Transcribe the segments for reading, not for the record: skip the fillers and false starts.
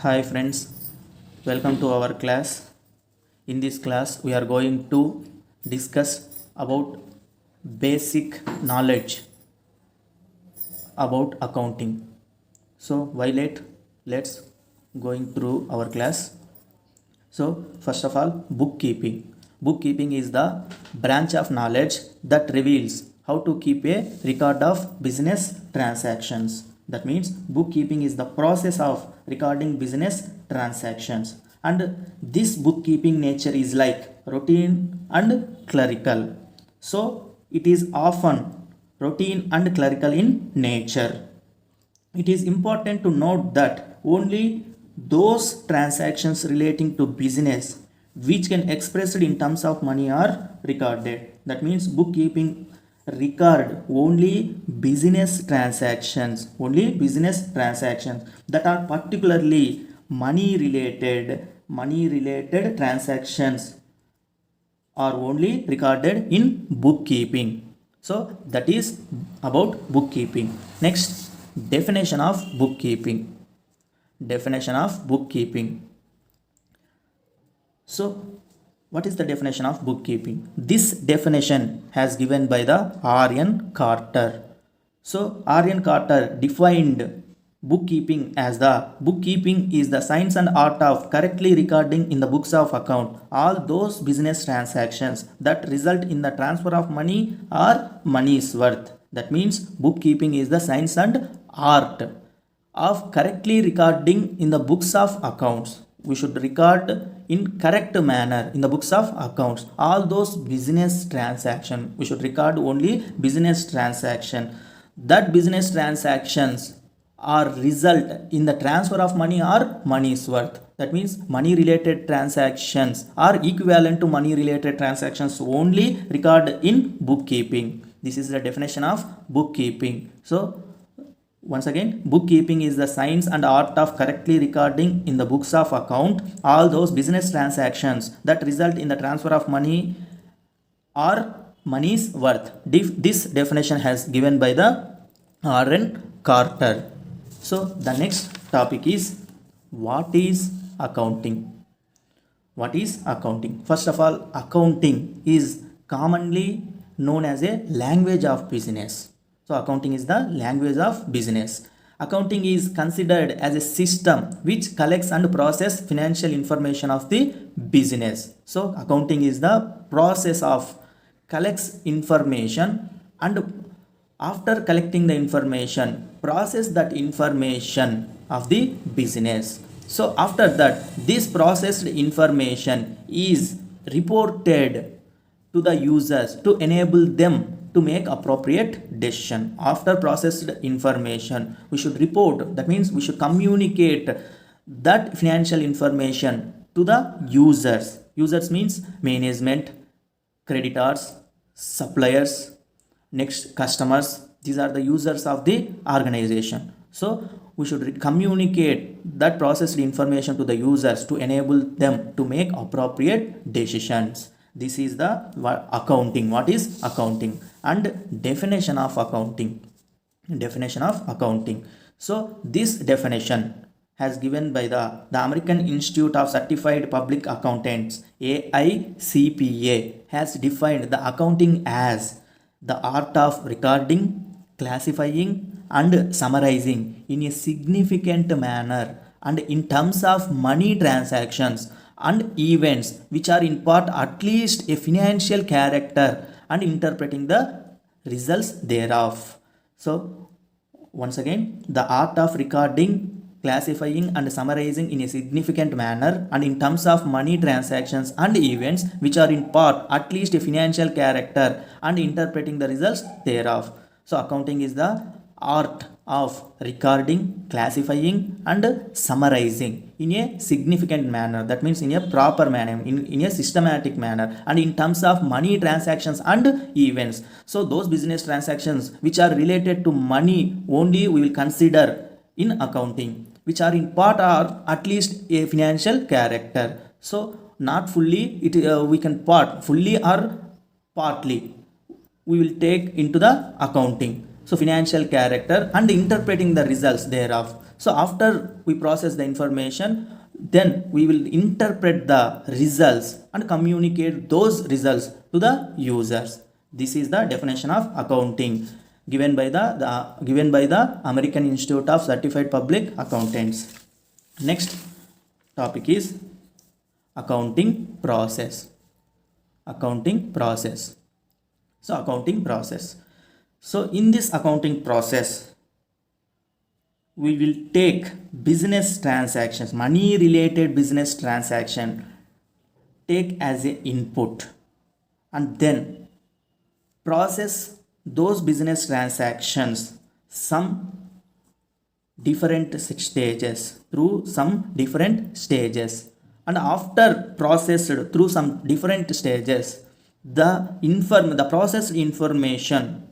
Hi friends, welcome to our class. In this class, we are going to discuss about basic knowledge about accounting. So, why late? Let's going through our class. So, first of all, bookkeeping. Bookkeeping is the branch of knowledge that reveals how to keep a record of business transactions. That means bookkeeping is the process of recording business transactions. And this bookkeeping nature is like routine and clerical. So, it is often routine and clerical in nature. It is important to note that only those transactions relating to business which can expressed in terms of money are recorded. That means bookkeeping record only business transactions that are particularly money related transactions are only recorded in bookkeeping. So that is about bookkeeping. Next, definition of bookkeeping. Definition of bookkeeping. So what is the definition of bookkeeping? This definition has given by the R.N. Carter. So R.N. Carter defined bookkeeping as the bookkeeping is the science and art of correctly recording in the books of account all those business transactions that result in the transfer of money or money's worth. That means bookkeeping is the science and art of correctly recording in the books of accounts. We should record in correct manner in the books of accounts all those business transaction. We should record only business transaction. That business transactions are result in the transfer of money or money's worth. That means money related transactions are equivalent to money related transactions only record in bookkeeping. This is the definition of bookkeeping. So once again, bookkeeping is the science and art of correctly recording in the books of account all those business transactions that result in the transfer of money or money's worth. This definition has given by the R.N. Carter. So the next topic is what is accounting? What is accounting? First of all, accounting is commonly known as a language of business. So accounting is the language of business. Accounting is considered as a system which collects and processes financial information of the business. So accounting is the process of collects information and after collecting the information process that information of the business. So after that this processed information is reported to the users to enable them to make appropriate decision. After processed information we should report, that means we should communicate that financial information to the users. Users means management, creditors, suppliers, next customers. These are the users of the organization. So we should communicate that processed information to the users to enable them to make appropriate decisions. This is the accounting. What is accounting? And definition of accounting. Definition of accounting. So this definition has given by the American Institute of Certified Public Accountants, AICPA, has defined the accounting as the art of recording, classifying and summarizing in a significant manner and in terms of money transactions and events which are in part at least a financial character and interpreting the results thereof. So once again, the art of recording, classifying and summarizing in a significant manner and in terms of money transactions and events which are in part at least a financial character and interpreting the results thereof. So accounting is the art of recording, classifying and summarizing in a significant manner. That means in a proper manner, in a systematic manner and in terms of money transactions and events. So those business transactions which are related to money only we will consider in accounting, which are in part or at least a financial character. So not fully, we can part fully or partly we will take into the accounting. So financial character and interpreting the results thereof. So after we process the information, then we will interpret the results and communicate those results to the users. This is the definition of accounting given by the American Institute of Certified Public Accountants. Next topic is accounting process. Accounting process. So accounting process. So in this accounting process, we will take business transactions, money related business transaction, take as an input, and then process those business transactions some different stages through some different stages, and after processed through some different stages, the processed information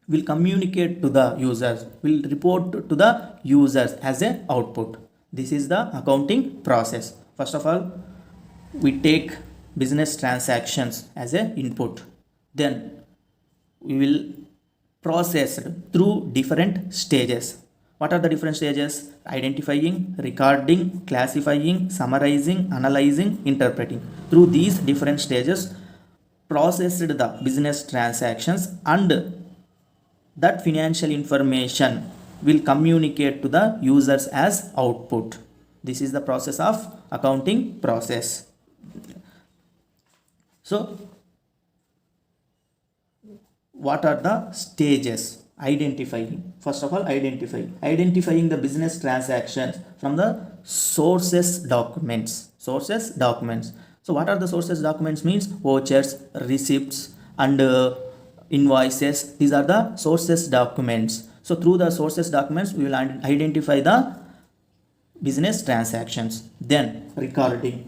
will communicate to the users, will report to the users as a output. This is the accounting process. First of all, we take business transactions as a input, then we will process through different stages. What are the different stages? Identifying, recording, classifying, summarizing, analyzing, interpreting. Through these different stages, processed the business transactions, and that financial information will communicate to the users as output. This is the process of accounting process. So what are the stages? Identifying. First of all, identifying the business transactions from the sources documents. So what are the sources documents? Means vouchers, receipts, and invoices. These are the sources documents. So through the sources documents, we will identify the business transactions. Then recording.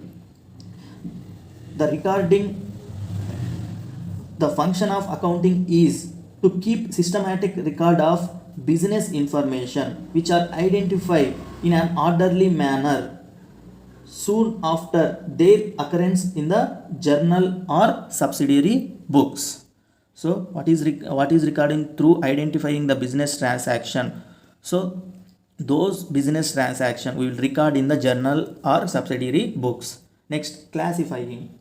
The function of accounting is to keep systematic record of business information which are identified in an orderly manner soon after their occurrence in the journal or subsidiary books. So what is recording? Through identifying the business transaction. So those business transaction we will record in the journal or subsidiary books. Next, classifying.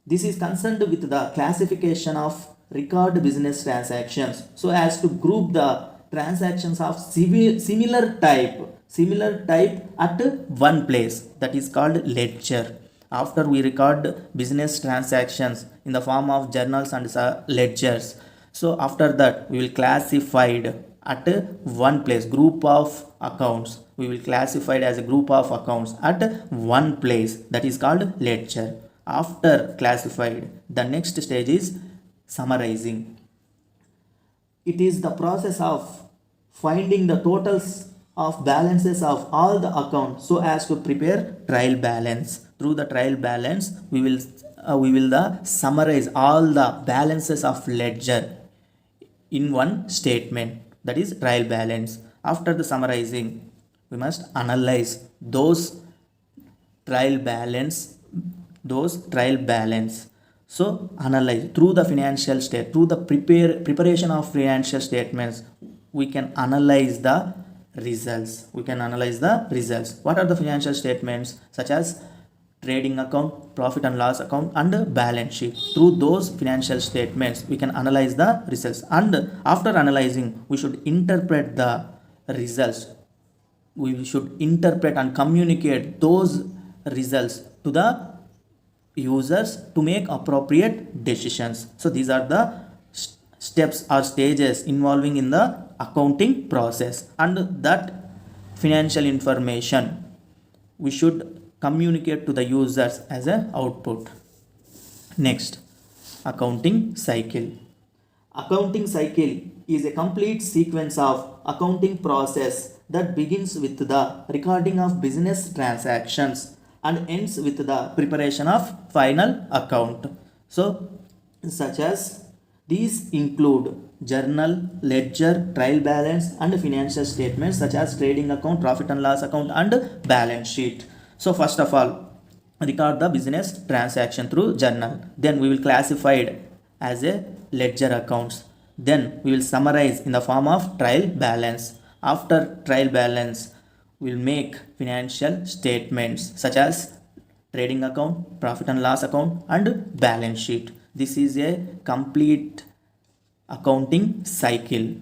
This is concerned with the classification of record business transactions so as to group the transactions of similar type at one place, that is called ledger. After we record business transactions in the form of journals and ledgers, so after that we will classify at one place, group of accounts. We will classify it as a group of accounts at one place, that is called ledger. After classified, the next stage is summarizing. It is the process of finding the totals of balances of all the accounts so as to prepare trial balance. Through the trial balance, we will summarize all the balances of ledger in one statement, that is trial balance. After the summarizing, we must analyze those trial balance. So analyze through the financial state, through the preparation of financial statements, we can analyze the results. What are the financial statements? Such as trading account, profit and loss account, and balance sheet. Through those financial statements, we can analyze the results. And after analyzing, we should interpret the results. We should interpret and communicate those results to the users to make appropriate decisions. So these are the steps or stages involving in the accounting process, and that financial information we should communicate to the users as an output. Next, accounting cycle. Accounting cycle is a complete sequence of accounting process that begins with the recording of business transactions and ends with the preparation of final account. So such as these include journal, ledger, trial balance, and financial statements such as trading account, profit and loss account, and balance sheet. So first of all, record the business transaction through journal. Then we will classify it as a ledger accounts. Then we will summarize in the form of trial balance. After trial balance, will make financial statements such as trading account, profit and loss account, and balance sheet. This is a complete accounting cycle.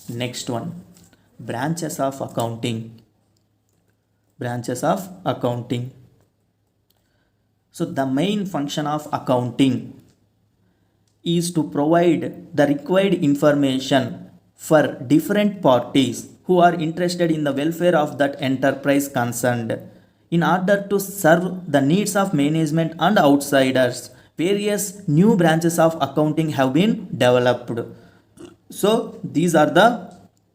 Next one, branches of accounting. Branches of accounting. So the main function of accounting is to provide the required information for different parties who are interested in the welfare of that enterprise concerned. In order to serve the needs of management and outsiders, various new branches of accounting have been developed. So these are the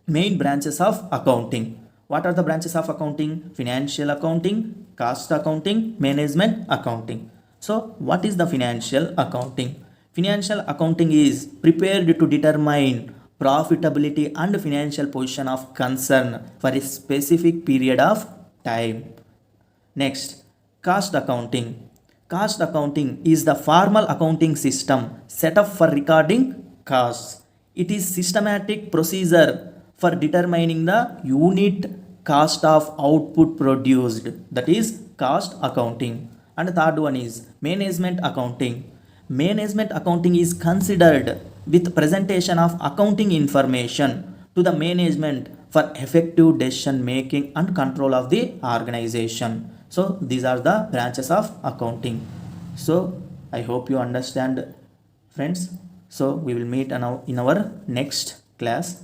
main branches of accounting. What are the branches of accounting? Financial accounting, cost accounting, management accounting. So what is the financial accounting? Financial accounting is prepared to determine profitability and financial position of concern for a specific period of time. Next, cost accounting. Cost accounting is the formal accounting system set up for recording costs. It is systematic procedure for determining the unit cost of output produced, that is cost accounting. And the third one is management accounting. Management accounting is considered with presentation of accounting information to the management for effective decision making and control of the organization. So these are the branches of accounting. So I hope you understand, friends. So we will meet in our next class.